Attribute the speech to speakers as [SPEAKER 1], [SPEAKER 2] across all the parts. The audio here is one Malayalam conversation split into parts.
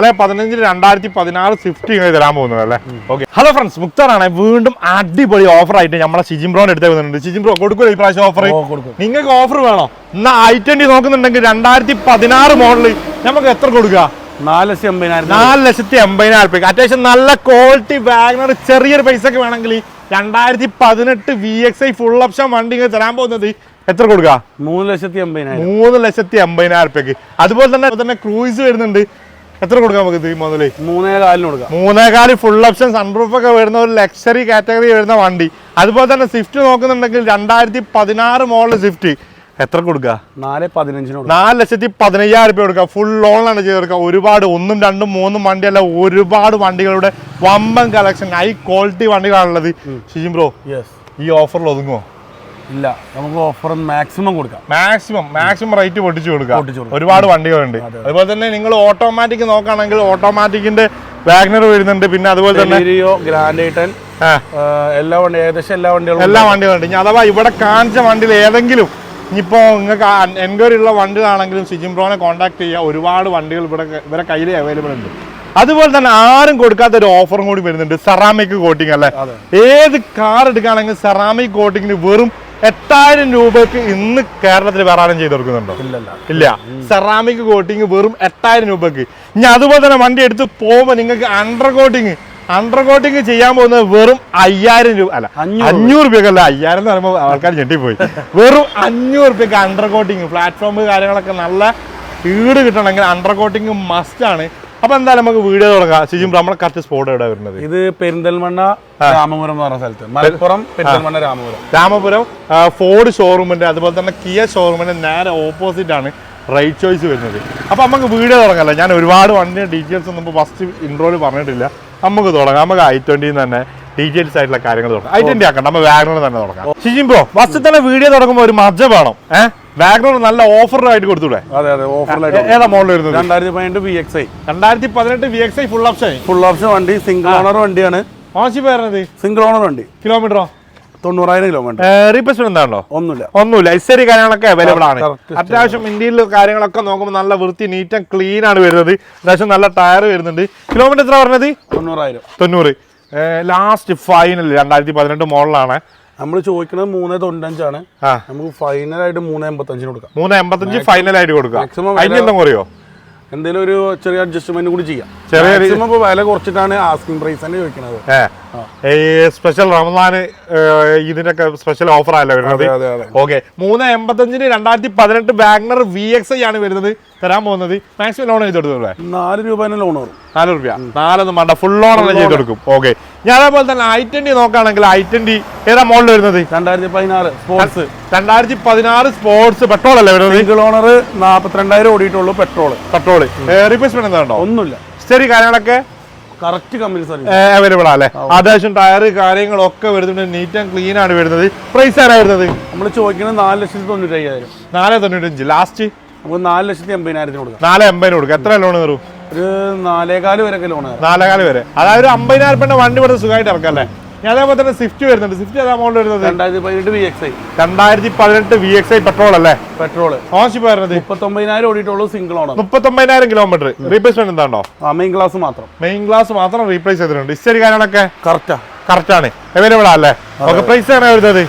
[SPEAKER 1] 2016 സ്വിഫ്റ്റ് ഇങ്ങനെ തരാൻ പോകുന്നത് അല്ലേ. ഓക്കെ, ഹലോ ഫ്രണ്ട്സ്, മുക്താറാണ്. വീണ്ടും അടിപൊളി ഓഫർ ആയിട്ട് നമ്മളെ ഷിജിം ബ്രോന്റെ അടുത്ത് വരുന്നുണ്ട്. ഷിജിം ബ്രോ കൊടുക്കൂല ഈ പ്രാവശ്യം ഓഫർ? നിങ്ങൾക്ക് ഓഫർ വേണോ? എന്നാ i20 നോക്കുന്നുണ്ടെങ്കിൽ 2016 മോഡല് നമുക്ക് എത്ര കൊടുക്കുക? 4,80,000. അത്യാവശ്യം നല്ല ക്വാളിറ്റി വാഗണർ ചെറിയൊരു പൈസക്ക് വേണമെങ്കിൽ 2018 VXI ഫുൾ ഓപ്ഷൻ വണ്ടി ഇങ്ങനെ തരാൻ പോകുന്നത് എത്ര കൊടുക്കുക? 3,80,000. അതുപോലെ തന്നെ ക്രൂയിസ് വരുന്നുണ്ട്. എത്ര കൊടുക്കാം നമുക്ക്? ഇത് മുതല് 3,400 ഫുൾ ഓപ്ഷൻ സൺറൂഫ് ഒക്കെ വരുന്ന ഒരു ലക്ഷറി കാറ്റഗറി വരുന്ന വണ്ടി. അതുപോലെ തന്നെ സ്വിഫ്റ്റ് നോക്കുന്നുണ്ടെങ്കിൽ 2016 മോഡൽ സ്വിഫ്റ്റ് എത്ര കൊടുക്കുക? 4,15,000 കൊടുക്കുക. ഫുൾ ലോണിലാണ് ചെയ്ത് കൊടുക്കുക. ഒരുപാട് 1, 2, 3 വണ്ടിയല്ല, ഒരുപാട് വണ്ടികളുടെ വമ്പൻ കളക്ഷൻ, ഹൈ ക്വാളിറ്റി വണ്ടികളാണുള്ളത്. ഷിജിം ബ്രോ, ഈ ഓഫറിൽ ഒതുങ്ങുമോ?
[SPEAKER 2] ഇല്ല, നമുക്ക് ഓഫർ മാക്സിമം കൊടുക്കാം.
[SPEAKER 1] മാക്സിമം റേറ്റ് പൊട്ടിച്ചു കൊടുക്കാം. ഒരുപാട് വണ്ടികളുണ്ട്. അതുപോലെ തന്നെ നിങ്ങൾ ഓട്ടോമാറ്റിക് നോക്കുകയാണെങ്കിൽ ഓട്ടോമാറ്റിക്കിന്റെ വാഗ്നർ വരുന്നുണ്ട്. പിന്നെ അതുപോലെ തന്നെ
[SPEAKER 2] ഗ്രാൻഡ് ഐറ്റൻ ഏകദേശം എല്ലാ
[SPEAKER 1] വണ്ടികളുണ്ട്. ഇനി അഥവാ ഇവിടെ കാണിച്ച വണ്ടിയിൽ ഏതെങ്കിലും ഇനിയിപ്പോ നിങ്ങൾക്ക് എൻക്വയറി ഉള്ള വണ്ടികളാണെങ്കിലും ഷിജിം ബ്രോനെ കോൺടാക്ട് ചെയ്യുക. ഒരുപാട് വണ്ടികൾ ഇവരെ കയ്യിൽ അവൈലബിൾ ഉണ്ട്. അതുപോലെ തന്നെ ആരും കൊടുക്കാത്ത ഒരു ഓഫറും കൂടി വരുന്നുണ്ട്, സെറാമിക് കോട്ടിങ് അല്ലേ. ഏത് കാർ എടുക്കുകയാണെങ്കിൽ സെറാമിക് കോട്ടിങ്ങിന് വെറും 8,000 രൂപക്ക് ഇന്ന് കേരളത്തിൽ വേറെ ആരും ചെയ്ത് കൊടുക്കുന്നുണ്ടോ? ഇല്ല. സെറാമിക് കോട്ടിങ് വെറും 8,000 രൂപക്ക്. ഇനി അതുപോലെ തന്നെ വണ്ടി എടുത്ത് പോകുമ്പോൾ നിങ്ങൾക്ക് അണ്ടർ കോട്ടിങ് ചെയ്യാൻ പോകുന്നത് വെറും 5,000 രൂപ അല്ല, 500 രൂപക്കല്ല. 5,000 എന്ന് പറയുമ്പോൾ ആൾക്കാർ ഞെട്ടിപ്പോയി. വെറും 500 രൂപയ്ക്ക് അണ്ടർ കോട്ടിങ്, പ്ലാറ്റ്ഫോം കാര്യങ്ങളൊക്കെ നല്ല ഈട് കിട്ടണമെങ്കിൽ അണ്ടർ കോട്ടിങ് മസ്റ്റ് ആണ്. അപ്പൊ എന്തായാലും നമുക്ക് വീഡിയോ തുടങ്ങാം. ഷിജിം ബ്രോ, നമ്മളെ കറക്റ്റ് സ്പോട്ട് എവിടെ വരുന്നത്?
[SPEAKER 2] ഇത് പെരിന്തൽമണ്ണ രാമപുരം എന്ന് പറഞ്ഞ സ്ഥലത്ത്, മലപ്പുറം പെരിന്തൽമണ്ണ
[SPEAKER 1] രാമപുരം ഫോർഡ് ഷോറൂമിന്റെ അതുപോലെ തന്നെ കിയ ഷോറൂമിന്റെ നേരെ ഓപ്പോസിറ്റ് ആണ് റൈറ്റ് ചോയ്സ് വരുന്നത്. അപ്പൊ നമുക്ക് വീഡിയോ തുടങ്ങാമല്ലോ. ഞാൻ ഒരുപാട് വണ്ടിയുടെ ഡീറ്റെയിൽസ് ഒന്നും ഫസ്റ്റ് ഇൻട്രോയിൽ പറഞ്ഞിട്ടില്ല. നമുക്ക് തുടങ്ങാം. നമുക്ക് i20 തന്നെ ഡീറ്റെയിൽസ് ആയിട്ടുള്ള കാര്യങ്ങൾ തുടങ്ങാം. i20 ആക്കണ്ട, നമ്മൾ വാഗണർ തന്നെ തുടങ്ങാം. ഷിജിം ബ്രോ, ഫസ്റ്റ് തന്നെ വീഡിയോ തുടങ്ങുമ്പോൾ ഒരു മജ്ജ വേണം. വാഗണർ നല്ല ഓഫറായിട്ട് കൊടുത്തൂടെ? ഏതാ മോഡൽ വരുന്നത്?
[SPEAKER 2] 2018 VXI.
[SPEAKER 1] 2018 VXI ഫുൾ ഓപ്ഷൻ
[SPEAKER 2] വണ്ടി, സിംഗിൾ ഓണർ വണ്ടിയാണ്.
[SPEAKER 1] ഓൺഷിപ്പ് വരുന്നത്
[SPEAKER 2] സിംഗിൾ ഓണർ വണ്ടി.
[SPEAKER 1] കിലോമീറ്ററോ?
[SPEAKER 2] 90,000 കിലോമീറ്റർ.
[SPEAKER 1] റീപ്ലേസ്മെന്റ് എന്താണോ?
[SPEAKER 2] ഒന്നുമില്ല.
[SPEAKER 1] ഐസരി കാര്യങ്ങളൊക്കെ അവൈലബിൾ ആണ്. അത്യാവശ്യം ഇന്ത്യയിൽ കാര്യങ്ങളൊക്കെ നോക്കുമ്പോൾ നല്ല വൃത്തി, നീറ്റ് ആൻഡ് ക്ലീൻ ആണ് വരുന്നത്. അത്യാവശ്യം നല്ല ടയർ വരുന്നുണ്ട്. കിലോമീറ്റർ എത്ര പറഞ്ഞത്? 90,000. ലാസ്റ്റ് ഫൈനൽ 2018 മോഡലാണ്.
[SPEAKER 2] നമ്മൾ ചോദിക്കുന്നത് 395 നമുക്ക് ഫൈനലായിട്ട് 385 കൊടുക്കാം.
[SPEAKER 1] 385 ഫൈനലായിട്ട് കൊടുക്കാം. അതിനെന്താ കുറയോ?
[SPEAKER 2] എന്തെങ്കിലും ഒരു ചെറിയ അഡ്ജസ്റ്റ്മെന്റ് കൂടി ചെയ്യാം. വില കുറച്ചിട്ടാണ് ആസ്കിംഗ് പ്രൈസ് തന്നെ ചോദിക്കുന്നത്.
[SPEAKER 1] സ്പെഷ്യൽ റമദാന് ഇതിനൊക്കെ സ്പെഷ്യൽ ഓഫർ ആയല്ലോ വരുന്നത്. ഓക്കെ, 385 2018 വാഗ്നർ VXI ആണ് വരുന്നത് തരാൻ പോകുന്നത്. മാക്സിമം ലോൺ ചെയ്ത് കൊടുത്തല്ലേ?
[SPEAKER 2] 4 രൂപ ലോൺ വരും.
[SPEAKER 1] 4 രൂപ 4 വേണ്ട, ഫുൾ ലോൺ ചെയ്ത് കൊടുക്കും. ഓക്കെ, ഞാൻ അതേപോലെ തന്നെ i20 നോക്കുകയാണെങ്കിൽ i20 ഏതാ മോഡൽ വരുന്നത്?
[SPEAKER 2] 2016 സ്പോർട്സ്.
[SPEAKER 1] 2016 സ്പോർട്സ് പെട്രോൾ അല്ലേ വരുന്നത്?
[SPEAKER 2] സിംഗിൾ ഓണർ 42,000 ഓടിയിട്ടുള്ളൂ. പെട്രോൾ.
[SPEAKER 1] റീപ്ലേസ്മെന്റ് എന്താ ഉണ്ടോ?
[SPEAKER 2] ഒന്നുമില്ല.
[SPEAKER 1] സ്റ്റെറി കാര്യങ്ങളൊക്കെ
[SPEAKER 2] കറക്റ്റ് കമ്പനി സർവീസ്
[SPEAKER 1] അവൈലബിൾ അല്ലേ? അത്യാവശ്യം ടയർ കാര്യങ്ങളൊക്കെ വരുന്നുണ്ട്. നീറ്റ് ആൻഡ് ക്ലീൻ ആണ് വരുന്നത്. പ്രൈസ് ആണ് വരുന്നത്?
[SPEAKER 2] നമ്മൾ ചോദിക്കുന്നത് 4,95,000.
[SPEAKER 1] 4,95. ലാസ്റ്റ്
[SPEAKER 2] നമുക്ക് 4,80,000 കൊടുക്കാം.
[SPEAKER 1] 4,80,000 കൊടുക്കാം. എത്ര ലോൺ കയറും?
[SPEAKER 2] ഒരു 4,4 വരെ ലോൺ.
[SPEAKER 1] 4,4 വരെ, അതായത് 50,000 വണ്ടി ഇവിടെ സുഖമായിട്ട് ഇറക്കാം അല്ലേ? അതേപോലെ തന്നെ സ്വിഫ്റ്റ് വരുന്നുണ്ട്. സ്വിഫ്റ്റ് ഏതാ മോഡൽ വരുന്നത്?
[SPEAKER 2] 2018 VXI.
[SPEAKER 1] 2018 VXI പെട്രോൾ അല്ലേ?
[SPEAKER 2] പെട്രോൾ.
[SPEAKER 1] ഓൺഷിപ്പ് വരുന്നത്
[SPEAKER 2] 39,000 ഓടിയിട്ടുള്ളൂ. Single owner.
[SPEAKER 1] 39,000 കിലോമീറ്റർ. റീപ്ലേസ്മെന്റ് എന്താണോ?
[SPEAKER 2] മെയിൻ ഗ്ലാസ് മാത്രം
[SPEAKER 1] റീപ്ലേസ് ചെയ്തിട്ടുണ്ട്. ഹിസ്റ്ററി കാര്യങ്ങളൊക്കെ കറക്റ്റ് ആണ്, അവൈലബിൾ അല്ലേ? ഓക്കെ, പ്രൈസ് ആണ് വരുന്നത്?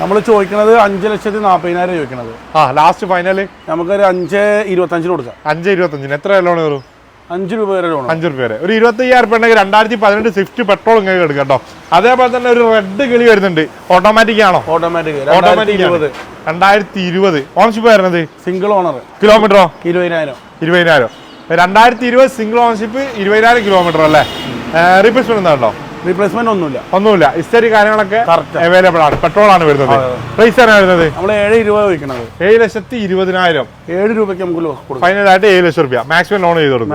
[SPEAKER 2] നമ്മൾ ചോദിക്കുന്നത് 5,40,000 ചോദിക്കുന്നത്.
[SPEAKER 1] ലാസ്റ്റ് ഫൈനൽ
[SPEAKER 2] നമുക്കൊരു 5,25 കൊടുക്കാം.
[SPEAKER 1] 5,25. എത്ര ലോൺ കയറും?
[SPEAKER 2] 5 രൂപ വരെ ലോൺ.
[SPEAKER 1] 5 രൂപ വരെ. ഒരു 25,000 ഉണ്ടെങ്കിൽ 2018 സ്വിഫ്റ്റ് പെട്രോൾ ഇങ്ങനെ എടുക്കാം കേട്ടോ. അതേപോലെ തന്നെ ഒരു റെഡ് കിളി വരുന്നുണ്ട്. ഓട്ടോമാറ്റിക് ആണോ?
[SPEAKER 2] ഓട്ടോമാറ്റിക്.
[SPEAKER 1] 2020. ഓൺഷിപ്പ് വരുന്നത്?
[SPEAKER 2] Single owner.
[SPEAKER 1] കിലോമീറ്ററോ?
[SPEAKER 2] 20,000.
[SPEAKER 1] 2020 സിംഗിൾ ഓൺഷിപ്പ്, 20,000 കിലോമീറ്റർ അല്ലേ? റീപ്ലേസ്മെന്റ് എന്താണോ?
[SPEAKER 2] റീപ്ലേസ്മെന്റ്
[SPEAKER 1] ഒന്നുമില്ല. ഹിസ്റ്ററി കാര്യങ്ങളൊക്കെ അവൈലബിൾ ആണ്. പെട്രോൾ ആണ് വരുന്നത്. പ്രൈസ് ആണ് വരുന്നത്?
[SPEAKER 2] നമ്മൾ 7,20 ചോദിക്കുന്നത്.
[SPEAKER 1] 7,20,000.
[SPEAKER 2] 7 രൂപയ്ക്ക് നമുക്ക്
[SPEAKER 1] ഫൈനലായിട്ട് 7,00,000 രൂപ. മാക്സിമം ലോൺ ചെയ്ത് കൊടുക്കും.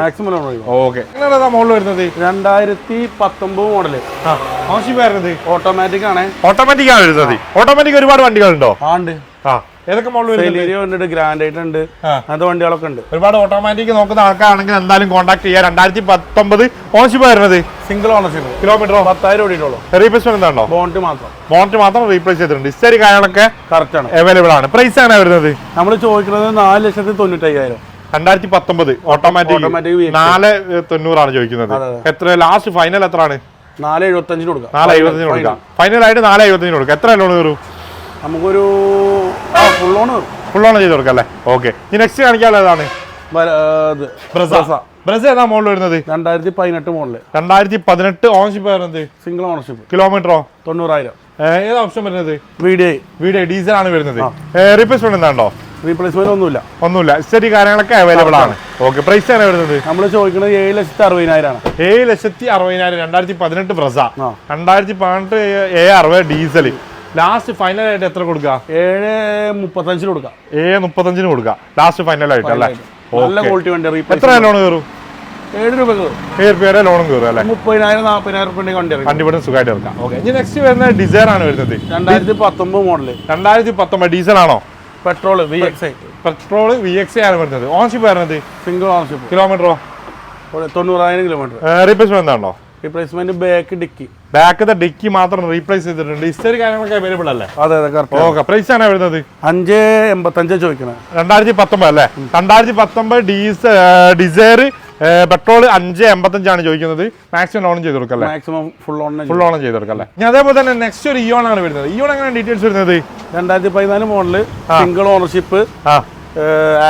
[SPEAKER 1] ഓക്കെ, മോഡൽ വരുന്നത്?
[SPEAKER 2] 2019 മോഡല്.
[SPEAKER 1] ഓൺഷിപ്പ് വരുന്നത്?
[SPEAKER 2] ഓട്ടോമാറ്റിക് ആണ്.
[SPEAKER 1] ഓട്ടോമാറ്റിക് ആണ് വരുന്നത്. ഓട്ടോമാറ്റിക് ഒരുപാട് വണ്ടികളുണ്ടോ?
[SPEAKER 2] ഉണ്ട്.
[SPEAKER 1] ഏതൊക്കെ മോഡൽ?
[SPEAKER 2] ഗ്രാൻഡ് ഉണ്ട്, അങ്ങനത്തെ വണ്ടികളൊക്കെ ഉണ്ട്.
[SPEAKER 1] ഒരുപാട് ഓട്ടോമാറ്റിക് നോക്കുന്ന ആൾക്കാരാണെങ്കിൽ എന്തായാലും കോൺടാക്ട് ചെയ്യാം. 2019 ഓൺഷിപ്പ് വരുന്നത്?
[SPEAKER 2] Single ownership.
[SPEAKER 1] കിലോമീറ്റർ
[SPEAKER 2] 10,000 ഓടിയിട്ടുള്ളൂ.
[SPEAKER 1] റീപ്ലേസ്മെന്റ് എന്താണോ?
[SPEAKER 2] ബോണ്ട് മാത്രം
[SPEAKER 1] റീപ്ലേസ് ചെയ്തിട്ടുണ്ട്. ഹിസ്റ്ററി കാര്യങ്ങളൊക്കെ
[SPEAKER 2] കറക്റ്റ് ആണ്,
[SPEAKER 1] അവൈലബിൾ ആണ്. പ്രൈസ് ആണ് വരുന്നത്?
[SPEAKER 2] നമ്മൾ ചോദിക്കുന്നത് 4,95,000.
[SPEAKER 1] 2019 ഓട്ടോമാറ്റിക്
[SPEAKER 2] Automatic VXI.
[SPEAKER 1] 490 ചോദിക്കുന്നത്. എത്ര ലാസ്റ്റ് ഫൈനൽ എത്രയാണ്?
[SPEAKER 2] 475 കൊടുക്കാം.
[SPEAKER 1] 470 കൊടുക്കാം. ഫൈനലായിട്ട് 470 കൊടുക്കാം. എത്ര ലോൺ കയറും?
[SPEAKER 2] നമുക്കൊരു
[SPEAKER 1] ഫുൾ ലോൺ ചെയ്ത് കൊടുക്കാം അല്ലേ? ഓക്കെ. ഇനി നെക്സ്റ്റ് കാണിക്കാനുള്ള ഏതാണ്? ബ്രസ ഏതാ മോഡൽ വരുന്നത്?
[SPEAKER 2] 2018 മോഡല്.
[SPEAKER 1] 2018 ഓണർഷിപ്പ് വരുന്നത്?
[SPEAKER 2] Single ownership.
[SPEAKER 1] കിലോമീറ്ററോ?
[SPEAKER 2] 90,000.
[SPEAKER 1] ഏതാ ഓപ്ഷൻ വരുന്നത്?
[SPEAKER 2] VDI
[SPEAKER 1] ഡീസൽ ആണ് വരുന്നത്. റീപ്ലേസ്മെന്റ് എന്താണോ?
[SPEAKER 2] റീപ്ലേസ്മെന്റ്
[SPEAKER 1] ഒന്നുമില്ല. ഹിസ്റ്ററി കാര്യങ്ങളൊക്കെ അവൈലബിൾ ആണ്. ഓക്കെ. പ്രൈസ് ആണ് വരുന്നത്?
[SPEAKER 2] നമ്മൾ ചോദിക്കുന്നത് 7,60,000 ആണ്.
[SPEAKER 1] 7,60,000. 2018 Brezza. 2018 A60 diesel. Last final ആയിട്ട് എത്ര കൊടുക്കുക?
[SPEAKER 2] 7,35 കൊടുക്കാം.
[SPEAKER 1] 7,35 കൊടുക്കുക ലാസ്റ്റ് ഫൈനൽ ആയിട്ട് അല്ലേ?
[SPEAKER 2] നല്ല ക്വാളിറ്റി വണ്ടി.
[SPEAKER 1] എത്ര ലോൺ കയറും?
[SPEAKER 2] 7 രൂപ കയറും.
[SPEAKER 1] 7 രൂപ ലോണും കയറും അല്ലേ?
[SPEAKER 2] 30,000-40,000 വണ്ടി
[SPEAKER 1] ഇവിടെ സുഖമായിട്ട് എടുക്കാം. ഓക്കെ. ഇനി നെക്സ്റ്റ് വരുന്നത് ഡിസൈർ ആണ് വരുന്നത്.
[SPEAKER 2] 2019 മോഡല്.
[SPEAKER 1] 2019 ഡീസൽ ആണോ?
[SPEAKER 2] Petrol VXI.
[SPEAKER 1] പെട്രോൾ VXI ആണ് വരുന്നത്. ഓണർഷിപ്പ് വരുന്നത്?
[SPEAKER 2] Single ownership.
[SPEAKER 1] കിലോമീറ്ററോ?
[SPEAKER 2] 90,000 കിലോമീറ്റർ.
[SPEAKER 1] റീപ്ലേസ്മെന്റ് എന്താണോ?
[SPEAKER 2] Replacement back dicky.
[SPEAKER 1] ബാക്കത്തെ ഡിക്കി മാത്രം റീപ്ലേസ് ചെയ്തിട്ടുണ്ട്. ഹിസ്റ്ററി കാര്യങ്ങളൊക്കെ അവൈലബിൾ അല്ലേ?
[SPEAKER 2] അതെ കറക്റ്റ്.
[SPEAKER 1] ഓക്കെ. പ്രൈസ് ആണ് വരുന്നത്?
[SPEAKER 2] 5,85 ചോദിക്കുന്നത്.
[SPEAKER 1] 2019 അല്ലേ? 2019 ഡിസൈർ പെട്രോൾ 5,85 ആണ് ചോദിക്കുന്നത്. മാക്സിമം ലോൺ ചെയ്ത് കൊടുക്കല്ലേ?
[SPEAKER 2] മാക്സിമം ഫുൾ
[SPEAKER 1] ഓൺ ചെയ്ത് കൊടുക്കല്ലേ? ഞാൻ അതേപോലെ തന്നെ നെക്സ്റ്റ് ഒരു ഇയോൺ ആണ് വരുന്നത്. ഇയോൺ എങ്ങനെ ഡീറ്റെയിൽസ് വരുന്നത്?
[SPEAKER 2] 2014 മോഡല്. Single ownership.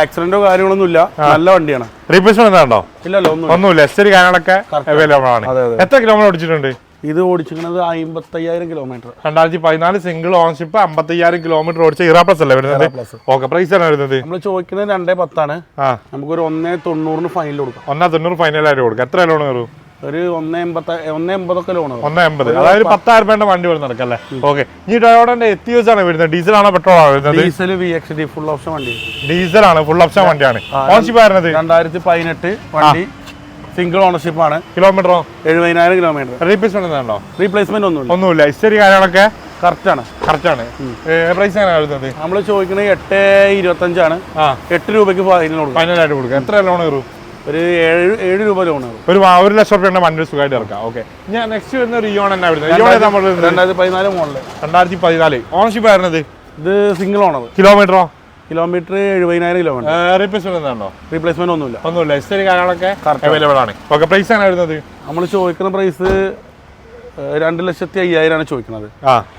[SPEAKER 2] ആക്സിഡന്റോ കാര്യങ്ങളൊന്നും ഇല്ല. നല്ല വണ്ടിയാണ്.
[SPEAKER 1] റീപ്ലേസ്മെന്റ് എന്താണോ?
[SPEAKER 2] ഇല്ലല്ലോ
[SPEAKER 1] ഒന്നുമില്ല. ഹിസ്റ്ററി കാര്യങ്ങളൊക്കെ അവൈലബിൾ ആണ്. എത്ര കിലോമീറ്റർ ഓടിച്ചിട്ടുണ്ട്?
[SPEAKER 2] ഇത് ഓടിച്ചിരിക്കുന്നത് 55,000 കിലോമീറ്റർ.
[SPEAKER 1] 2014 സിംഗിൾ ഓണർഷിപ്പ് 55,000 കിലോമീറ്റർ ഓടിച്ച ഇറ പ്ലസ് അല്ലേ വരുന്നത്? ഓക്കെ. പ്രൈസ് ആണ് വരുന്നത്?
[SPEAKER 2] നമ്മൾ ചോദിക്കുന്നത് 2,10 ആണ്. നമുക്കൊരു 1,90 ഫൈനൽ കൊടുക്കാം.
[SPEAKER 1] 1,90 ഫൈനലായിട്ട് കൊടുക്കാം. എത്ര ലോൺ കയറും?
[SPEAKER 2] ഒരു 1,80 ഒക്കെ ലോൺ.
[SPEAKER 1] 1,80. അതായത് 10,000 രൂപയുടെ വണ്ടി വരുന്ന നടക്കല്ലേ? ഓക്കെ. ഈ ടൊയോട്ടന്റെ എത്തിയോസ് ആണ് വരുന്നത്. ഡീസൽ ആണോ പെട്രോൾ ആണോ വരുന്നത്?
[SPEAKER 2] ഡീസൽ VXD ഫുൾ ഓപ്ഷൻ വണ്ടി.
[SPEAKER 1] ഡീസൽ ആണ്, ഫുൾ ഓപ്ഷൻ വണ്ടിയാണ്. ഓണർഷിപ്പ് വരുന്നത്
[SPEAKER 2] 2018 വണ്ടി. സിംഗിൾ ഓണർഷിപ്പ് ആണ്.
[SPEAKER 1] കിലോമീറ്ററോ?
[SPEAKER 2] 70,000 കിലോമീറ്റർ.
[SPEAKER 1] റീപ്ലേസ്മെന്റ് ഉണ്ടോ?
[SPEAKER 2] റീപ്ലേസ്മെന്റ്
[SPEAKER 1] ഒന്നുമില്ല. ഹിസ്റ്ററി കാര്യങ്ങളൊക്കെ
[SPEAKER 2] കറക്റ്റ് ആണ്.
[SPEAKER 1] പ്രൈസ് എങ്ങനെ വരുന്നത്?
[SPEAKER 2] നമ്മൾ ചോദിക്കുന്നത് 8,25 ആണ്. 8 രൂപയ്ക്ക്
[SPEAKER 1] ഫൈനലായിട്ട് കൊടുക്കുക. എത്ര ലോൺ കയറും?
[SPEAKER 2] ഒരു 7 രൂപ ലോൺ.
[SPEAKER 1] ഒരു 1 ലക്ഷം രൂപയുടെ വണ്ടി സുഖമായിട്ട് ഇറക്കാം. ഓക്കെ. ഞാൻ നെക്സ്റ്റ് വരുന്ന ഒരു ഇയോൺ തന്നെ വരുന്നത്.
[SPEAKER 2] 2014 മോഡല്.
[SPEAKER 1] 2014 ഓണർഷിപ്പ് വരുന്നത്?
[SPEAKER 2] ഇത് സിംഗിൾ ഓണർ.
[SPEAKER 1] കിലോമീറ്ററോ?
[SPEAKER 2] Kilometre 70,000 kilometre.
[SPEAKER 1] റീപ്ലേസ്മെന്റ് ഉണ്ടോ?
[SPEAKER 2] റീപ്ലേസ്മെന്റ് ഒന്നുമില്ല.
[SPEAKER 1] ഹിസ്റ്ററി കാര്യങ്ങളൊക്കെ അവൈലബിൾ ആണ്. ഓക്കെ. പ്രൈസ് ആണ് വരുന്നത്?
[SPEAKER 2] നമ്മൾ ചോദിക്കുന്ന പ്രൈസ് 2,05,000 ആണ് ചോദിക്കുന്നത്.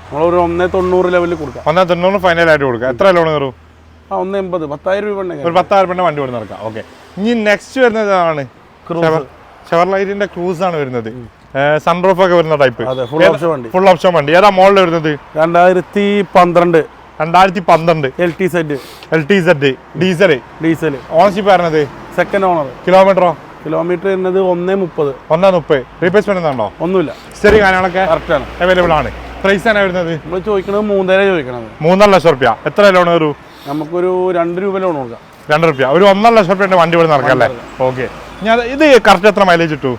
[SPEAKER 2] നമ്മളൊരു 1,90 ലെവലിൽ കൊടുക്കാം.
[SPEAKER 1] 1,90 ഫൈനലായിട്ട് കൊടുക്കാം. എത്ര ലോൺ കയറും?
[SPEAKER 2] 1,80. 10,000 രൂപ
[SPEAKER 1] ഒരു 10,000 രൂപയുടെ വണ്ടി കൊടുത്ത് നടക്കാം. ഓക്കെ. ഇനി നെക്സ്റ്റ് വരുന്നതാണ് ഷെവർലൈറ്റിന്റെ ക്രൂസ് ആണ് വരുന്നത്. സൺറൂഫ് ഒക്കെ വരുന്ന ടൈപ്പ് ഫുൾ ഓപ്ഷൻ വണ്ടി. ഏതാ മോഡൽ വരുന്നത്?
[SPEAKER 2] 2012
[SPEAKER 1] LTZ ഡീസൽ. ഓണർഷിപ്പ് വരുന്നത്?
[SPEAKER 2] Second owner.
[SPEAKER 1] കിലോമീറ്ററോ?
[SPEAKER 2] കിലോമീറ്റർ വരുന്നത് 1,30.
[SPEAKER 1] 1,30. റീപ്ലേസ്മെന്റ് ഉണ്ടോ?
[SPEAKER 2] ഒന്നുമില്ല.
[SPEAKER 1] ശരി കാര്യങ്ങളൊക്കെ
[SPEAKER 2] കറക്റ്റ് ആണ്.
[SPEAKER 1] അവൈലബിൾ ആണ്. പ്രൈസ് ആണ് വരുന്നത്?
[SPEAKER 2] നമ്മൾ ചോദിക്കുന്നത് 3,500 ചോദിക്കണത്.
[SPEAKER 1] 3.5 ലക്ഷം രൂപ. എത്ര ലോൺ കയറും?
[SPEAKER 2] നമുക്കൊരു 2 രൂപ ലോൺ കൊടുക്കാം.
[SPEAKER 1] 2 രൂപ. ഒരു 1.5 ലക്ഷം രൂപയുടെ വണ്ടി ഇവിടെ നടക്കല്ലേ? ഓക്കെ. ഞാൻ ഇത് കറക്റ്റ് എത്ര മൈലേജ് കിട്ടു?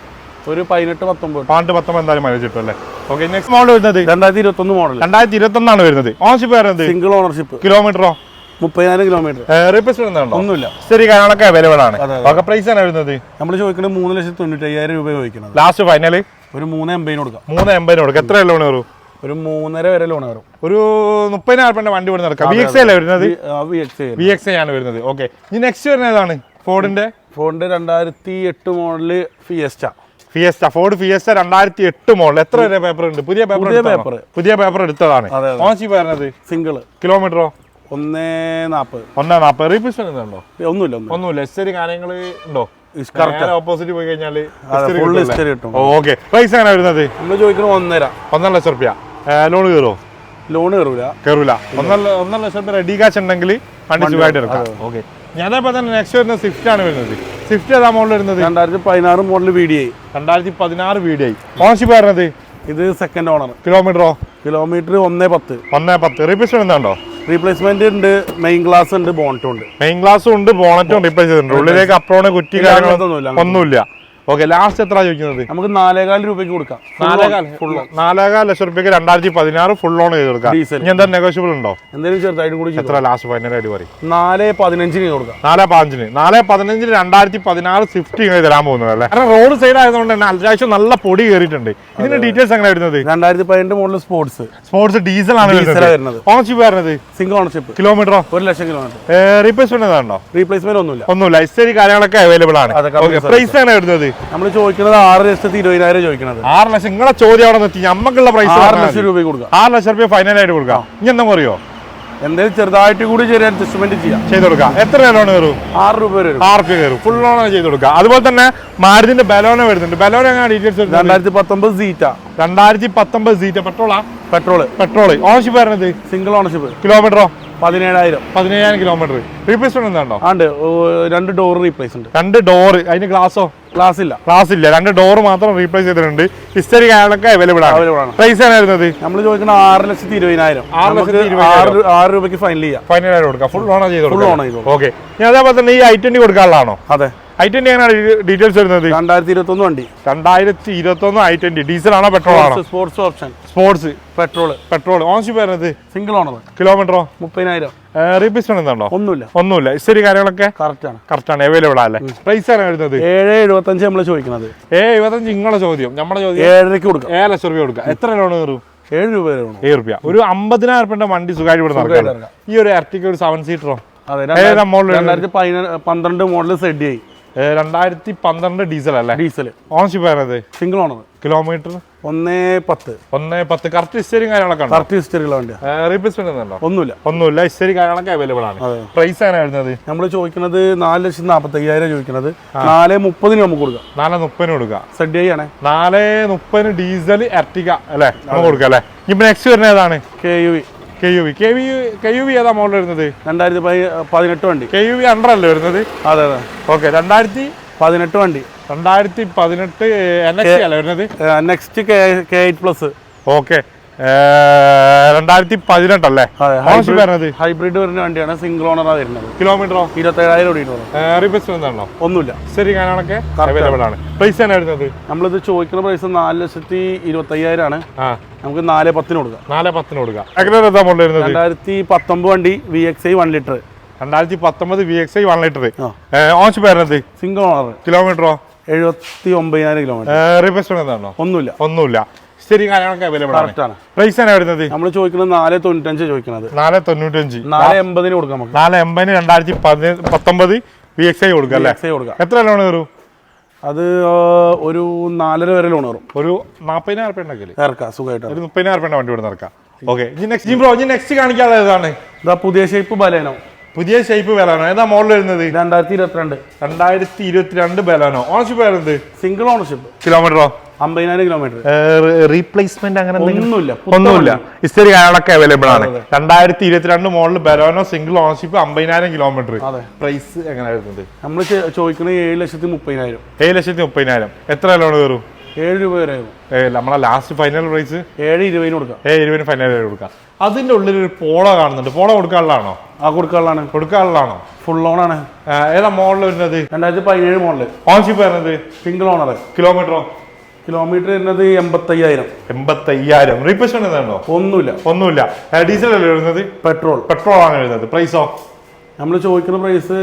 [SPEAKER 2] ഒരു 18-19.
[SPEAKER 1] 19 എന്തായാലും മൈലേജ് കിട്ടും അല്ലേ? ഓക്കെ. നെക്സ്റ്റ് മോഡൽ വരുന്നത്
[SPEAKER 2] 2021 മോഡൽ.
[SPEAKER 1] 2021 ആണ് വരുന്നത്. ഓണർഷിപ്പ് വരുന്നത്?
[SPEAKER 2] Single ownership.
[SPEAKER 1] കിലോമീറ്ററോ?
[SPEAKER 2] 30,000 കിലോമീറ്റർ.
[SPEAKER 1] റീപ്ലേസ്മെന്റ് ഉണ്ടോ?
[SPEAKER 2] ഒന്നുമില്ല.
[SPEAKER 1] ശരി കാര്യങ്ങളൊക്കെ അവൈലബിൾ ആണ്. ഓക്കെ. പ്രൈസ് ആണ് വരുന്നത്?
[SPEAKER 2] നമ്മൾ ചോദിക്കുന്നത് 3,95,000 രൂപ ചോദിക്കുന്നത്.
[SPEAKER 1] ലാസ്റ്റ് ഫൈനൽ
[SPEAKER 2] ഒരു 3,80 കൊടുക്കാം.
[SPEAKER 1] 3,80 കൊടുക്കാം. എത്ര ലോൺ കയറും?
[SPEAKER 2] ഒരു 3.5 വരെ ലോൺ കയറും.
[SPEAKER 1] ഒരു 30,000 രൂപയുടെ വണ്ടി ഇവിടെ നടക്കാം. VXI അല്ലേ വരുന്നത്? VXI ആണ് വരുന്നത്. ഓക്കെ. ഇനി നെക്സ്റ്റ് വരുന്നത് ഏതാണ്? ഫോർഡിന്റെ
[SPEAKER 2] 2008 മോഡല്
[SPEAKER 1] ഫോർഡ് ഫിയസ്റ്റ 2008 മോഡൽ. എത്ര വരെ പേപ്പർ ഉണ്ട്? പുതിയ പേപ്പർ എടുത്തതാണ്. ഓണർഷിപ്പ് വരുന്നത്?
[SPEAKER 2] സിംഗിൾ.
[SPEAKER 1] കിലോമീറ്ററോ?
[SPEAKER 2] 1,40.
[SPEAKER 1] റീപ്ലേസ്മെന്റ് ഉണ്ടോ? ഒന്നുമില്ല. ഹിസ്റ്ററി കാര്യങ്ങൾ ഉണ്ടോ? ഓപ്പോസിറ്റ് പോയി കഴിഞ്ഞാൽ ഓക്കെ. പ്രൈസ് എങ്ങനെ വരുന്നത്?
[SPEAKER 2] നമ്മൾ ചോദിക്കുന്നത്
[SPEAKER 1] 1.5 ലക്ഷം രൂപ. ലോൺ കയറുമോ?
[SPEAKER 2] ലോൺ
[SPEAKER 1] കയറൂല. 1.5 ലക്ഷം രൂപ റെഡി കാശ് ഉണ്ടെങ്കിൽ വണ്ടി സുഖമായിട്ട് എടുക്കാം. ഓക്കെ. ഞാൻ അതേപോലെ തന്നെ നെക്സ്റ്റ് വരുന്നത് സ്വിഫ്റ്റ് ആണ് വരുന്നത്. സ്വിഫ്റ്റ് ഏതാ മോഡൽ വരുന്നത്?
[SPEAKER 2] 2016 മോഡൽ VDI.
[SPEAKER 1] 2016 VDI. ഓണർഷിപ്പ് വരുന്നത്?
[SPEAKER 2] ഇത് സെക്കൻഡ് ഓണർ.
[SPEAKER 1] കിലോമീറ്ററോ?
[SPEAKER 2] കിലോമീറ്റർ 1.10.
[SPEAKER 1] റീപ്ലേസ്മെന്റ് ഉണ്ടോ?
[SPEAKER 2] റീപ്ലേസ്മെന്റ് ഉണ്ട്. മെയിൻ ഗ്ലാസ് ഉണ്ട്. ബോണറ്റും ഉണ്ട്.
[SPEAKER 1] മെയിൻ ഗ്ലാസും ഉണ്ട്. ബോണറ്റും റീപ്ലേസ് ചെയ്തിട്ടുണ്ട്. ഉള്ളിലേക്ക് അപ്രോണ് കുറ്റി കാര്യങ്ങളൊന്നുമില്ല. ഓക്കെ, ലാസ്റ്റ് എത്ര ചോദിക്കുന്നത്?
[SPEAKER 2] നമുക്ക് 4.25 രൂപയ്ക്ക് കൊടുക്കാം.
[SPEAKER 1] 4.25 ലക്ഷം റുപ്യക്ക് 2016 ഫുൾ ലോൺ ചെയ്ത് കൊടുക്കാം. ഇനി എന്താ നെഗോഷ്യബിൾ ഉണ്ടോ?
[SPEAKER 2] എന്തെങ്കിലും ചെറുതായിട്ട് കൂടി
[SPEAKER 1] എത്ര ലാസ്റ്റ് ഫൈനലായിട്ട് പറയും?
[SPEAKER 2] 4.15 കൊടുക്കാം.
[SPEAKER 1] 4.15 2016 സ്വിഫ്റ്റ് ഇങ്ങനെ തരാൻ പോകുന്നത് അല്ലേ? കാരണം റോഡ് സൈഡ് ആയതുകൊണ്ട് തന്നെ അത്യാവശ്യം നല്ല പൊടി കയറിയിട്ടുണ്ട്. ഇതിന്റെ ഡീറ്റെയിൽസ് എങ്ങനെ വരുന്നത്?
[SPEAKER 2] 2018 മോഡൽ സ്പോർട്സ്
[SPEAKER 1] ഡീസൽ ആണ് വരുന്നത്. ഓണർഷിപ്പ് വരുന്നത്
[SPEAKER 2] സിംഗിൾ ഓണർഷിപ്പ്.
[SPEAKER 1] കിലോമീറ്ററോ?
[SPEAKER 2] 1,00,000 കിലോമീറ്റർ.
[SPEAKER 1] റീപ്ലേസ്മെന്റ് ഏതാണോ?
[SPEAKER 2] റീപ്ലേസ്മെന്റ്
[SPEAKER 1] ഒന്നുമില്ല. ഹിസ്റ്ററി കാര്യങ്ങളൊക്കെ അവൈലബിൾ ആണ്. പ്രൈസ് ആണ് വരുന്നത്?
[SPEAKER 2] നമ്മൾ ചോദിക്കുന്നത് 6,20,000 ചോദിക്കുന്നത്.
[SPEAKER 1] 6 ലക്ഷം. നിങ്ങളെ ചോദ്യം അവിടെ നിർത്തി. നമുക്കുള്ള പ്രൈസ്
[SPEAKER 2] 6 ലക്ഷം രൂപ കൊടുക്കാം.
[SPEAKER 1] 6 ലക്ഷം രൂപ ഫൈനലായിട്ട് കൊടുക്കാം. ഇനി എന്താ പറയോ?
[SPEAKER 2] എന്തെങ്കിലും ചെറുതായിട്ട് കൂടി ചെറിയ അഡ്ജസ്റ്റ്മെന്റ് ചെയ്യാം,
[SPEAKER 1] ചെയ്ത് കൊടുക്കാം. എത്ര ലോൺ കയറും?
[SPEAKER 2] 6 രൂപ വരും.
[SPEAKER 1] 6 രൂപ കയറും. ഫുൾ ലോൺ ചെയ്ത് കൊടുക്കാം. അതുപോലെ തന്നെ മാരുതിന്റെ ബലോന വരുന്നുണ്ട്. ബലോന എങ്ങനെ details?
[SPEAKER 2] 2019 Zeta.
[SPEAKER 1] 2019 Zeta. Petrol. Ownership വരുന്നത്?
[SPEAKER 2] Single ownership.
[SPEAKER 1] കിലോമീറ്ററോ?
[SPEAKER 2] 17,000
[SPEAKER 1] കിലോമീറ്റർ. റീപ്ലേസ്മെന്റ് എന്താണോ?
[SPEAKER 2] ഉണ്ട്. 2 ഡോർ റീപ്ലേസ് ഉണ്ട്.
[SPEAKER 1] 2 ഡോറ്. അതിന് ഗ്ലാസ് ഇല്ല. 2 ഡോർ മാത്രം റീപ്ലേസ് ചെയ്തിട്ടുണ്ട്. ഹിസ്റ്ററി കാര്യങ്ങളൊക്കെ അവൈലബിൾ ആണ്. പ്രൈസ് ആണ് വരുന്നത്?
[SPEAKER 2] നമ്മൾ ചോദിക്കുന്ന 6,20,000. 6 രൂപയ്ക്ക് ഫൈനൽ ചെയ്യാം.
[SPEAKER 1] ഫൈനലായിട്ട് കൊടുക്കാം. ഫുൾ ലോൺ ചെയ്ത് കൊടുക്കാം. ഓക്കെ. ഇനി അതേപോലെ തന്നെ ഈ i20 കൊടുക്കാനുള്ളതാണോ?
[SPEAKER 2] അതെ.
[SPEAKER 1] i20 എങ്ങനെയാണ് ഡീറ്റെയിൽസ് വരുന്നത്?
[SPEAKER 2] 2021 വണ്ടി.
[SPEAKER 1] 2021 i20. ഡീസൽ ആണോ പെട്രോൾ ആണോ?
[SPEAKER 2] Sports option.
[SPEAKER 1] Sports.
[SPEAKER 2] Petrol.
[SPEAKER 1] Ownership വരുന്നത്?
[SPEAKER 2] Single owner.
[SPEAKER 1] കിലോമീറ്ററോ?
[SPEAKER 2] 30,000.
[SPEAKER 1] റീപ്ലേസ്മെന്റ് എന്താണോ?
[SPEAKER 2] ഒന്നുമില്ല.
[SPEAKER 1] ഹിസ്റ്ററി കാര്യങ്ങളൊക്കെ
[SPEAKER 2] കറക്റ്റ് ആണ്.
[SPEAKER 1] അവൈലബിൾ അല്ലേ? പ്രൈസ് ആണ് വരുന്നത്?
[SPEAKER 2] 7,75 നമ്മൾ ചോദിക്കുന്നത്.
[SPEAKER 1] 7,75 നിങ്ങളെ ചോദ്യം. നമ്മുടെ ചോദ്യം
[SPEAKER 2] 7,500 കൊടുക്കാം.
[SPEAKER 1] 7 ലക്ഷം രൂപ കൊടുക്കാം. എത്ര ലോൺ കയറും?
[SPEAKER 2] 7 രൂപ വരെ.
[SPEAKER 1] 7 രൂപ. ഒരു 50,000 രൂപ വണ്ടി സുഖമായിട്ട് ഇവിടെ നടക്കാം. ഈ ഒരു എർട്ടിക്ക ഒരു 7 സീറ്ററോ?
[SPEAKER 2] 2012 മോഡൽ ZDI.
[SPEAKER 1] 2012 ഡീസൽ അല്ലേ?
[SPEAKER 2] ഡീസൽ.
[SPEAKER 1] ഓണർഷിപ്പ് വരുന്നത്?
[SPEAKER 2] Single owner.
[SPEAKER 1] Kilometre?
[SPEAKER 2] 1,10.
[SPEAKER 1] Correct history കാര്യങ്ങളൊക്കെ റീപ്ലേസ്മെന്റ് ഒന്നുമില്ല. ഹിസ്റ്ററി കാര്യങ്ങളൊക്കെ അവൈലബിൾ ആണ്. പ്രൈസ് ആണ് വരുന്നത്?
[SPEAKER 2] നമ്മൾ ചോദിക്കുന്നത് 4,45,000 ചോദിക്കുന്നത്. 4,30 നമുക്ക് കൊടുക്കാം.
[SPEAKER 1] 4,30 കൊടുക്കാം.
[SPEAKER 2] ZDI ആണ്.
[SPEAKER 1] 4,30 ഡീസൽ എർട്ടിക അല്ലേ? നമുക്ക് കൊടുക്കാം അല്ലേ? ഇപ്പൊ നെക്സ്റ്റ് വരുന്നത് ഏതാണ്? KUV ഏതാ മോഡൽ വരുന്നത്?
[SPEAKER 2] 2018 വണ്ടി.
[SPEAKER 1] KUV അണ്ടർ അല്ലേ വരുന്നത്?
[SPEAKER 2] അതെ.
[SPEAKER 1] ഓക്കെ.
[SPEAKER 2] 2018 വണ്ടി.
[SPEAKER 1] 2018 NXT അല്ലേ വരുന്നത്?
[SPEAKER 2] Next K8+.
[SPEAKER 1] ഓക്കെ. 2018 അല്ലേ?
[SPEAKER 2] ഹൈബ്രിഡ് വരുന്ന വണ്ടിയാണ്. സിംഗിൾ ഓണറാണ് വരുന്നത്.
[SPEAKER 1] കിലോമീറ്ററോ?
[SPEAKER 2] 27,000 ഓടിയിട്ടുള്ളൂ.
[SPEAKER 1] റീപ്ലേസ്മെന്റ് ആണോ?
[SPEAKER 2] ഒന്നുമില്ല.
[SPEAKER 1] ശരി കാണാനൊക്കെ അവൈലബിൾ ആണ്. പ്രൈസ് ആണ് വരുന്നത്?
[SPEAKER 2] നമ്മളിത് ചോദിക്കുന്ന പ്രൈസ് 4,25,000 ആണ്. നമുക്ക് 4,10 കൊടുക്കാം.
[SPEAKER 1] 4,10 കൊടുക്കാം. ഏതാ മോഡൽ വരുന്നത്?
[SPEAKER 2] 2019 വണ്ടി. VXI 1 litre.
[SPEAKER 1] 2019 VXI 1 litre. Ownership വരുന്നത്?
[SPEAKER 2] Single owner.
[SPEAKER 1] കിലോമീറ്ററോ?
[SPEAKER 2] 79,000 കിലോമീറ്റർ.
[SPEAKER 1] റീപ്ലേസ്മെന്റ് എന്താണോ?
[SPEAKER 2] ഒന്നുമില്ല.
[SPEAKER 1] ശരി കാര്യങ്ങളൊക്കെ അവൈലബിൾ ആണ്. പ്രൈസ് ആണ് വരുന്നത്?
[SPEAKER 2] നമ്മൾ ചോദിക്കുന്നത് 4,95 ചോദിക്കുന്നത്.
[SPEAKER 1] 4,95.
[SPEAKER 2] 4,80 കൊടുക്കാം.
[SPEAKER 1] 4,80 2019 VXI കൊടുക്കാം അല്ലേ? എത്ര ലോൺ കയറും?
[SPEAKER 2] അത് ഒരു 4.5 വരെ ലോൺ കയറും.
[SPEAKER 1] ഒരു 40,000 രൂപ ഉണ്ടെങ്കിൽ
[SPEAKER 2] ഇറക്കാം സുഖമായിട്ട്.
[SPEAKER 1] ഒരു 30,000 രൂപ വണ്ടി ഇവിടെ ഇറക്കാം. ഓക്കെ. നെക്സ്റ്റ് കാണിക്കാതെ ഏതാണ്?
[SPEAKER 2] പുതിയ ഷേപ്പ് ബലേനോ.
[SPEAKER 1] പുതിയ ഷേപ്പ് ബലാനോ. ഏതാ മോഡൽ വരുന്നത്?
[SPEAKER 2] 2022
[SPEAKER 1] ബലാനോ. ഓണർഷിപ്പ് വരുന്നത്?
[SPEAKER 2] Single ownership.
[SPEAKER 1] കിലോമീറ്ററോ?
[SPEAKER 2] 50,000 കിലോമീറ്റർ.
[SPEAKER 1] റീപ്ലേസ്മെന്റ് അങ്ങനെ
[SPEAKER 2] ഒന്നുമില്ല.
[SPEAKER 1] ഹിസ്റ്ററി കാര്യങ്ങളൊക്കെ അവൈലബിൾ ആണ്. 2022 model Baleno single ownership 50,000 kilometre. Price എങ്ങനെ വരുന്നത്?
[SPEAKER 2] നമ്മൾ ചോദിക്കുന്നത് 7,30,000.
[SPEAKER 1] 7,30,000. എത്ര ലോൺ കയറും?
[SPEAKER 2] 7 രൂപ വരെ.
[SPEAKER 1] നമ്മളെ ലാസ്റ്റ് ഫൈനൽ പ്രൈസ്
[SPEAKER 2] 7,20 കൊടുക്കാം.
[SPEAKER 1] 7,20 ഫൈനൽ കൊടുക്കാം. അതിന്റെ ഉള്ളിൽ ഒരു പോളോ കാണുന്നുണ്ട്. പോളോ കൊടുക്കാനുള്ളതാണോ? കൊടുക്കാനുള്ളതാണോ?
[SPEAKER 2] ഫുൾ ലോൺ ആണ്.
[SPEAKER 1] ഏതാ മോഡൽ വരുന്നത്?
[SPEAKER 2] 2017 മോഡൽ.
[SPEAKER 1] ഓണർഷിപ്പ് വരുന്നത്?
[SPEAKER 2] Single owner.
[SPEAKER 1] കിലോമീറ്ററോ?
[SPEAKER 2] കിലോമീറ്റർ വരുന്നത് 85,000.
[SPEAKER 1] റീപ്ലേസ്മെന്റ് എന്താണോ?
[SPEAKER 2] ഒന്നുമില്ല.
[SPEAKER 1] ഡീസൽ അല്ലേ വരുന്നത്? പെട്രോൾ ആണ് വരുന്നത്. പ്രൈസോ?
[SPEAKER 2] നമ്മൾ ചോദിക്കുന്ന പ്രൈസ്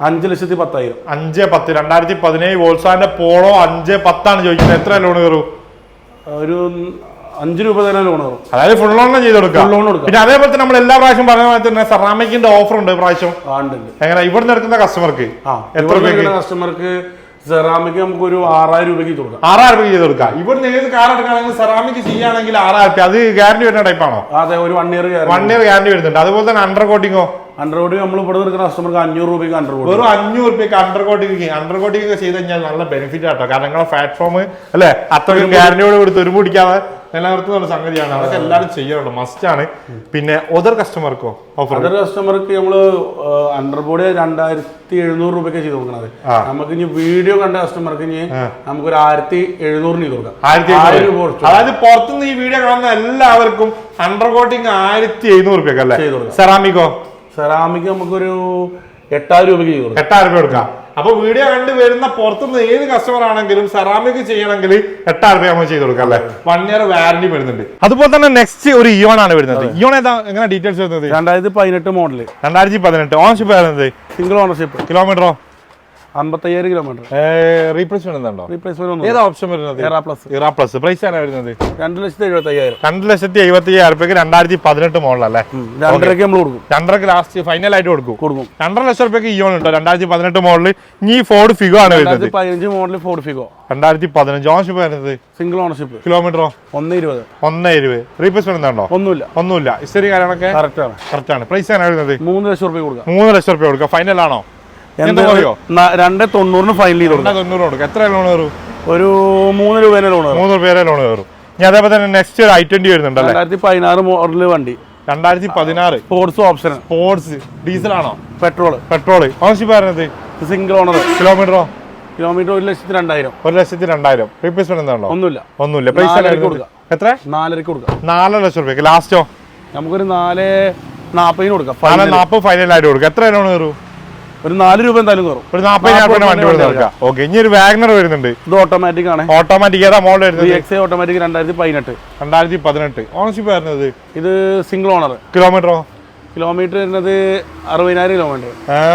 [SPEAKER 2] 5,10,000.
[SPEAKER 1] 5,10. 2017 വോൾസാന്റെ പോളോ 5,10 ചോദിക്കുന്നത്. എത്ര ലോൺ കയറും?
[SPEAKER 2] ഒരു 5 രൂപ തന്നെ ലോൺ കയറും.
[SPEAKER 1] അതായത് ഫുൾ ലോൺ ചെയ്ത് കൊടുക്കാം. പിന്നെ അതേപോലെ തന്നെ നമ്മൾ എല്ലാ പ്രാവശ്യം പറഞ്ഞ പോലെ തന്നെ സെറാമിക്കിന്റെ ഓഫർ ഉണ്ട് പ്രാവശ്യം. എങ്ങനെ ഇവിടുന്ന് എടുക്കുന്ന കസ്റ്റമർക്ക്?
[SPEAKER 2] കസ്റ്റമർക്ക് സെറാമിക് നമുക്ക് ഒരു 6,000 രൂപയ്ക്ക് കൊടുക്കാം.
[SPEAKER 1] 6,000 രൂപ ചെയ്ത് കൊടുക്കാം. ഇവിടുന്ന് ഏത് കാർ എടുക്കുകയാണെങ്കിൽ സെറാമിക് ചെയ്യുകയാണെങ്കിൽ 6,000 രൂപ. അത് ഗ്യാരണ്ടി വരുന്ന ടൈപ്പാണോ?
[SPEAKER 2] അതെ. ഒരു 1 ഇയർ
[SPEAKER 1] ഗ്യാരണ്ടി വരുന്നുണ്ട്. അതുപോലെ തന്നെ അണ്ടർ കോട്ടിങ്ങോ?
[SPEAKER 2] അണ്ടർ കോട്ടിങ് നമ്മൾ ഇവിടെ നിൽക്കുന്ന കസ്റ്റമർക്ക് 500 രൂപയ്ക്ക് അണ്ടർ കോട്ടിങ്.
[SPEAKER 1] വെറും 500 രൂപയ്ക്ക് അണ്ടർ കോട്ടിങ് ഒക്കെ ചെയ്ത് കഴിഞ്ഞാൽ നല്ല ബെനിഫിറ്റ് ആട്ടോ. കാരണം നിങ്ങളെ പ്ലാറ്റ്ഫോം അല്ലെ അത്രയും ഗ്യാരണ്ടിയോട് കൂടി തുരുപിടിക്കാതെ നിലനിർത്തുന്ന സംഗതിയാണ്. അതൊക്കെ എല്ലാവരും ചെയ്യാറുണ്ട്. മസ്റ്റ് ആണ്. പിന്നെ അതർ കസ്റ്റമർക്കോ ഓഫർ?
[SPEAKER 2] അതർ കസ്റ്റമർക്ക് നമ്മള് അണ്ടർ ബോഡി 2,700 രൂപയ്ക്ക് ചെയ്ത് കൊടുക്കുന്നത്. നമുക്ക് ഇനി വീഡിയോ കണ്ട കസ്റ്റമർക്ക് ഇനി നമുക്ക് ഒരു 1,700 ചെയ്ത് കൊടുക്കാം. 1,000 രൂപ.
[SPEAKER 1] അതായത് പുറത്തുനിന്ന് ഈ വീഡിയോ കാണുന്ന എല്ലാവർക്കും അണ്ടർ കോട്ടിങ് 1,700 രൂപയ്ക്ക് അല്ലേ? സെറാമിക്കോ?
[SPEAKER 2] സെറാമിക് നമുക്കൊരു 8,000 രൂപയ്ക്ക് ചെയ്ത് കൊടുക്കാം.
[SPEAKER 1] 8,000 രൂപ കൊടുക്കാം. അപ്പൊ വീഡിയോ കണ്ട് വരുന്ന പുറത്തുനിന്ന് ഏത് കസ്റ്റമർ ആണെങ്കിലും സെറാമിക് ചെയ്യണമെങ്കിൽ 8,000 രൂപ നമ്മൾ ചെയ്ത് കൊടുക്കാം അല്ലെ. 1 year വാറന്റി വരുന്നുണ്ട്. അതുപോലെ തന്നെ നെക്സ്റ്റ് ഒരു ഇയോൺ ആണ് വരുന്നത്. ഇയോൺ ഏതാ എങ്ങനെ ഡീറ്റെയിൽസ് വരുന്നത്?
[SPEAKER 2] 2018 മോഡല്.
[SPEAKER 1] 2018 ഓണർഷിപ്പ് വരുന്നത്
[SPEAKER 2] സിംഗിൾ ഓണർഷിപ്പ്.
[SPEAKER 1] കിലോമീറ്ററോ?
[SPEAKER 2] 55,000 കിലോമീറ്റർ.
[SPEAKER 1] റീപ്ലേസ്മെന്റ് ഉണ്ടോ?
[SPEAKER 2] റീപ്ലേസ്മെന്റ്
[SPEAKER 1] ഏതാ ഓപ്ഷൻ വരുന്നത്? ഇറ പ്ലസ്. പ്രൈസ് ആണ് വരുന്നത്
[SPEAKER 2] 2,75,000.
[SPEAKER 1] 2,75,000 രൂപയ്ക്ക് 2018 മോഡലല്ലേ.
[SPEAKER 2] 2.5 നമ്മൾ കൊടുക്കും.
[SPEAKER 1] 2.5 ലാസ്റ്റ് ഫൈനൽ ആയിട്ട് കൊടുക്കും. 2.5 ലക്ഷം രൂപയ്ക്ക് ഇയോൺ ഉണ്ടോ? 2018 മോഡല്. ഇനി ഫോർഡ് ഫിഗോ ആണ് വരുന്നത്.
[SPEAKER 2] 2015 മോഡൽ ഫോർഡ് ഫിഗോ.
[SPEAKER 1] 2015 ഓണർഷിപ്പ് വരുന്നത്
[SPEAKER 2] സിംഗിൾ ഓണർഷിപ്പ്.
[SPEAKER 1] കിലോമീറ്ററോ?
[SPEAKER 2] 1.20.
[SPEAKER 1] 1.20. റീപ്ലേസ്മെന്റ് ഉണ്ടോ?
[SPEAKER 2] ഒന്നുമില്ല.
[SPEAKER 1] ഹിസ്റ്ററി കാര്യങ്ങളൊക്കെ
[SPEAKER 2] കറക്റ്റ് ആണ്.
[SPEAKER 1] പ്രൈസ് ആണ് വരുന്നത്
[SPEAKER 2] 3 ലക്ഷം രൂപ കൊടുക്കാം.
[SPEAKER 1] 3 ലക്ഷം രൂപ കൊടുക്കാം. ഫൈനൽ ആണോ?
[SPEAKER 2] 2.90 ഫൈനൽ ചെയ്ത് കൊടുക്കാം.
[SPEAKER 1] 2.90 കൊടുക്കാം. എത്ര ലോൺ കയറും?
[SPEAKER 2] ഒരു 3 രൂപേനെ ലോൺ.
[SPEAKER 1] 3 രൂപ ലോൺ കയറും. ഇനി അതേപോലെ തന്നെ നെക്സ്റ്റ് ഒരു i20 വരുന്നുണ്ടല്ലേ.
[SPEAKER 2] 2016 മോഡൽ വണ്ടി.
[SPEAKER 1] 2016
[SPEAKER 2] സ്പോർട്സ് ഓപ്ഷൻ.
[SPEAKER 1] സ്പോർട്സ് ഡീസൽ ആണോ?
[SPEAKER 2] പെട്രോൾ.
[SPEAKER 1] ഓണർഷിപ്പ് വരുന്നത്
[SPEAKER 2] സിംഗിൾ ഓണർ.
[SPEAKER 1] കിലോമീറ്ററോ?
[SPEAKER 2] കിലോമീറ്റർ 1,02,000.
[SPEAKER 1] 1,02,000. റീപ്ലേസ്മെന്റ് എന്താണോ?
[SPEAKER 2] ഒന്നുമില്ല.
[SPEAKER 1] പ്രൈസ് കൊടുക്കാം. എത്ര?
[SPEAKER 2] 4 കൊടുക്കാം.
[SPEAKER 1] 4 ലക്ഷം രൂപയ്ക്ക്. ലാസ്റ്റോ?
[SPEAKER 2] നമുക്കൊരു 4.40 കൊടുക്കാം.
[SPEAKER 1] 4.40 ഫൈനൽ ആയിട്ട് കൊടുക്കാം. എത്ര ലോൺ കയറും?
[SPEAKER 2] ഒരു 4 രൂപ എന്തായാലും കയറും.
[SPEAKER 1] ഒരു 40,000 വണ്ടി കൊടുക്കാം. ഓക്കെ. ഇനി ഒരു വാഗനർ വരുന്നുണ്ട്.
[SPEAKER 2] ഇത് ഓട്ടോമാറ്റിക് ആണ്.
[SPEAKER 1] ഓട്ടോമാറ്റിക് ഏതാ മോഡൽ വരുന്നത്?
[SPEAKER 2] VXI automatic 2018.
[SPEAKER 1] ഓണർഷിപ്പ് വരുന്നത്?
[SPEAKER 2] ഇത് സിംഗിൾ ഓണർ.
[SPEAKER 1] കിലോമീറ്ററോ?
[SPEAKER 2] കിലോമീറ്റർ വരുന്നത് 60,000 കിലോമീറ്റർ.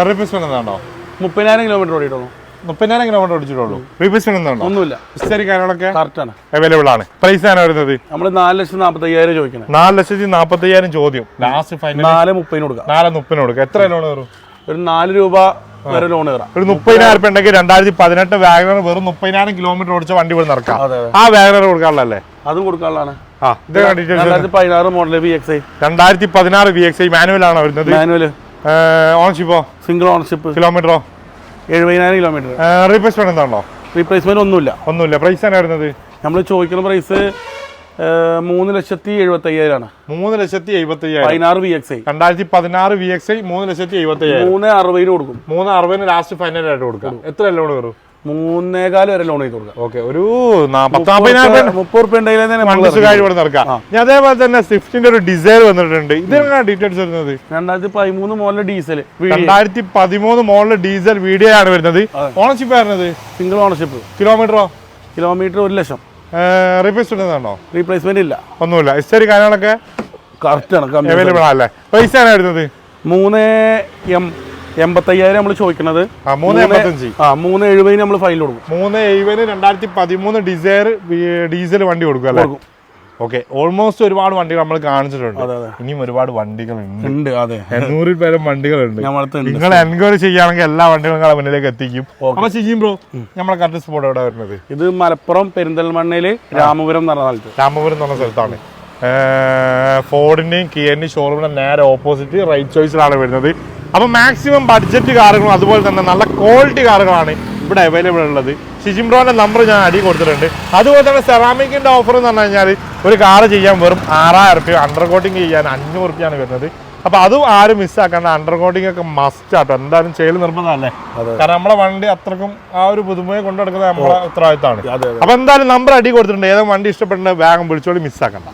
[SPEAKER 1] റീപ്ലേസ്മെന്റ് എന്താണോ?
[SPEAKER 2] 30,000 കിലോമീറ്റർ ഓടിയിട്ടുള്ളൂ.
[SPEAKER 1] 30,000 കിലോമീറ്റർ ഓടിച്ചിട്ടുള്ളൂ. റീപ്ലേസ്മെന്റ് എന്താണോ?
[SPEAKER 2] ഒന്നുമില്ല.
[SPEAKER 1] ഹിസ്റ്ററി കാര്യങ്ങളൊക്കെ
[SPEAKER 2] കറക്റ്റ് ആണ്.
[SPEAKER 1] അവൈലബിൾ ആണ്. പ്രൈസ് ആണ് വരുന്നത്?
[SPEAKER 2] നമ്മൾ 4,45,000 ചോദിക്കുന്നത്.
[SPEAKER 1] 4,45,000 ചോദ്യം. ലാസ്റ്റ് ഫൈനൽ
[SPEAKER 2] 4.30 കൊടുക്കാം.
[SPEAKER 1] 4.30 കൊടുക്കാം. എത്ര ലോൺ കയറും?
[SPEAKER 2] ഒരു 4 രൂപ വരെ ലോൺ കയറാം.
[SPEAKER 1] ഒരു 30,000 രൂപ ഉണ്ടെങ്കിൽ 2018 വാഗനർ വെറും 30,000 കിലോമീറ്റർ ഓടിച്ച വണ്ടി ഇവിടെ നടക്കാം. ആ വാഗനർ കൊടുക്കാനുള്ളല്ലേ?
[SPEAKER 2] അതും കൊടുക്കാനുള്ളതാണ്.
[SPEAKER 1] 2016
[SPEAKER 2] മോഡൽ VXI.
[SPEAKER 1] 2016 VXI മാനുവൽ ആണോ വരുന്നത്?
[SPEAKER 2] മാനുവൽ.
[SPEAKER 1] ഓണർഷിപ്പോ?
[SPEAKER 2] Single ownership.
[SPEAKER 1] കിലോമീറ്ററോ?
[SPEAKER 2] 70,000 കിലോമീറ്റർ.
[SPEAKER 1] റീപ്ലേസ്മെന്റ് എന്താണോ?
[SPEAKER 2] റീപ്ലേസ്മെന്റ് ഒന്നുമില്ല.
[SPEAKER 1] പ്രൈസ് ആണ് വരുന്നത്?
[SPEAKER 2] നമ്മൾ ചോദിക്കുന്ന പ്രൈസ് 3,75,000 ആണ്.
[SPEAKER 1] 3,75,000.
[SPEAKER 2] 16 VXI.
[SPEAKER 1] 2016 VXI 3,75,000.
[SPEAKER 2] 3.60 കൊടുക്കും.
[SPEAKER 1] 3.60 ലാസ്റ്റ് ഫൈനൽ ആയിട്ട് കൊടുക്കാം. എത്ര ലോൺ കയറും?
[SPEAKER 2] 3.25 വരെ ലോൺ ചെയ്ത് കൊടുക്കാം.
[SPEAKER 1] ഓക്കെ. ഒരു 30,000 ഇവിടെ നടക്കാം. അതേപോലെ തന്നെ സ്വിഫ്റ്റിന്റെ ഒരു ഡിസൈർ വന്നിട്ടുണ്ട്. ഇതിനാണ് ഡീറ്റെയിൽസ് വരുന്നത്?
[SPEAKER 2] 2013 model diesel.
[SPEAKER 1] 2013 model diesel video ആണ് വരുന്നത്. ഓണർഷിപ്പ് വരുന്നത്?
[SPEAKER 2] Single ownership.
[SPEAKER 1] കിലോമീറ്ററോ?
[SPEAKER 2] കിലോമീറ്റർ 1 ലക്ഷം.
[SPEAKER 1] റീപ്ലേസ്മെന്റ് ആണോ?
[SPEAKER 2] റീപ്ലേസ്മെന്റ് ഇല്ല.
[SPEAKER 1] ഒന്നുമില്ല. ഹിസ്റ്ററി കാര്യങ്ങളൊക്കെ
[SPEAKER 2] കറക്റ്റ് ആണ്.
[SPEAKER 1] അവൈലബിൾ ആണല്ലേ? പ്രൈസ് ആണ് വരുന്നത്?
[SPEAKER 2] 3.85 നമ്മൾ ചോദിക്കുന്നത്. 3.70 നമ്മൾ ഫൈനൽ കൊടുക്കും.
[SPEAKER 1] 3.70 2013 ഡിസൈർ ഡീസൽ വണ്ടി കൊടുക്കും അല്ലേ? ഓക്കെ. ഓൾമോസ്റ്റ് ഒരുപാട് വണ്ടികൾ നമ്മൾ കാണിച്ചിട്ടുണ്ട്. ഇനിയും ഒരുപാട് വണ്ടികളുണ്ട്. 800 പേരും വണ്ടികളുണ്ട്. നിങ്ങൾ എൻക്വയറി ചെയ്യുകയാണെങ്കിൽ എല്ലാ വണ്ടികളും നിങ്ങളെ മുന്നിലേക്ക് എത്തിക്കും. അപ്പൊ ശിജിം ബ്രോ, നമ്മളെ കറക്റ്റ് സ്പോട്ട് എവിടെ വരുന്നത്?
[SPEAKER 2] ഇത് മലപ്പുറം പെരിന്തൽമണ്ണയില് രാമപുരം എന്ന് പറഞ്ഞ സ്ഥലത്ത്.
[SPEAKER 1] രാമപുരം എന്ന് പറഞ്ഞ സ്ഥലത്താണ്. ഫോർഡിന്റെയും കിയന്റെയും ഷോറൂമിന്റെ നേരെ ഓപ്പോസിറ്റ് റൈറ്റ് ചോയ്സിലാണ് വരുന്നത്. അപ്പൊ മാക്സിമം ബഡ്ജറ്റ് കാറുകളും അതുപോലെ തന്നെ നല്ല ക്വാളിറ്റി കാറുകളാണ് ഇവിടെ അവൈലബിൾ ഉള്ളത്. ഷിജിം ബ്രോന്റെ നമ്പർ ഞാൻ അടി കൊടുത്തിട്ടുണ്ട്. അതുപോലെ തന്നെ സെറാമിക്കിന്റെ ഓഫർ എന്ന് പറഞ്ഞു കഴിഞ്ഞാൽ ഒരു കാറ് ചെയ്യാൻ വെറും 6,000 രൂപ, അണ്ടർ കോട്ടിങ് ചെയ്യാൻ 500 രൂപയാണ് വരുന്നത്. അപ്പൊ അതും ആരും മിസ്സാക്കണ്ട. അണ്ടർ കോട്ടിങ് ഒക്കെ മസ്റ്റ് ആട്ടോ. എന്തായാലും ചെയ്യൽ നിർബന്ധമല്ലേ? കാരണം നമ്മളെ വണ്ടി അത്രക്കും ആ ഒരു പുതുമയെ കൊണ്ടുനടക്കുന്നത് നമ്മളെ ഉത്തരവാദിത്തമാണ്. അപ്പൊ എന്തായാലും നമ്പർ അടി കൊടുത്തിട്ടുണ്ട്. ഏതെങ്കിലും വണ്ടി ഇഷ്ടപ്പെടുന്ന വേഗം വിളിച്ചോളി, മിസ്സാക്കണ്ട.